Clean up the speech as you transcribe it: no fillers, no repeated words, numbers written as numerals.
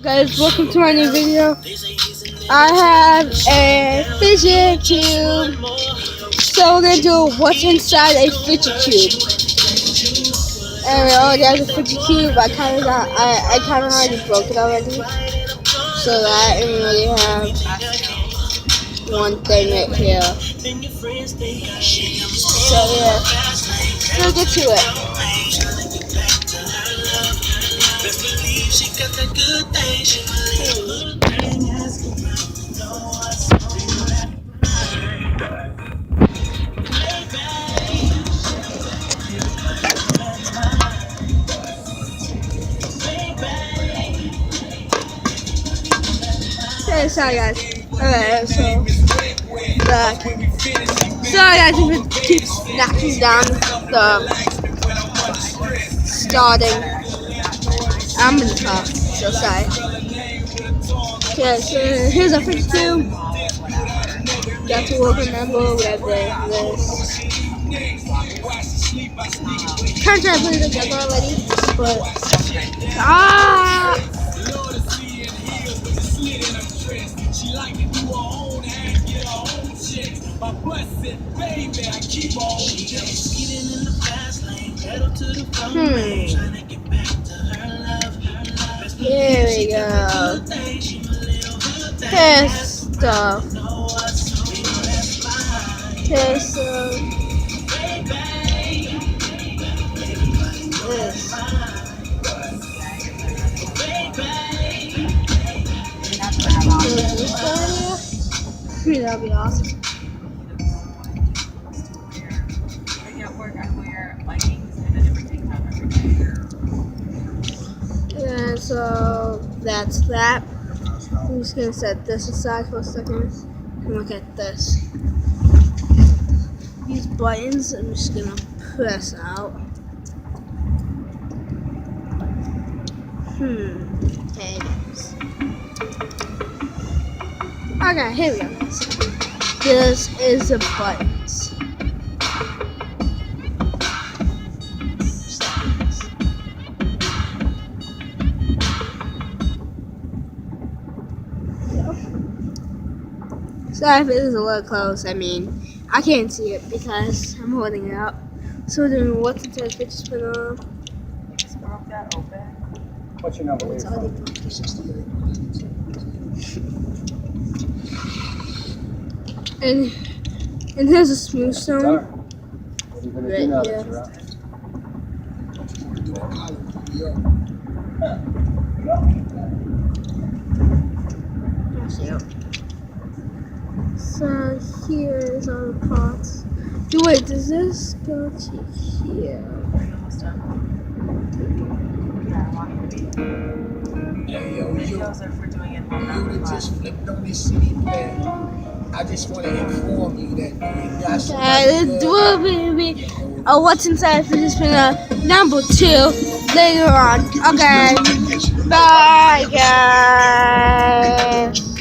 Guys, welcome to my new video. I have a fidget cube. So we're gonna do what's inside a fidget cube. And we already have a fidget cube. I kinda already broke it already. So I only really have one thing right here. So yeah. Let's get to it. Okay, sorry guys. Alright, sorry guys if it keeps knocking down the starting. I'm in the top, so sorry. Okay, so here's our fidget cube. Got to work remember we have this. Can't try to put it together already, but Here we go. Here's stuff. Here's this. That'd be awesome. And so that's that. I'm just gonna set this aside for a second and look at this. These buttons I'm just gonna press out. Here it is. Okay, here we go. This is the buttons. Sorry if it is a little close. I mean, I can't see it because I'm holding it up. So then what's inside the fidget spinner? Just broke that open. What's your number? It's already broken. And here's a smooth stone. What are you going to do now that you're out? So here's all the parts. Wait, does this go to here? Hey, yo, Videos are for doing it on you that just flipped on this CD player. I just want to inform you that you got Baby. Oh, what's inside fidget spinner number 2 later on. Okay. Bye, guys.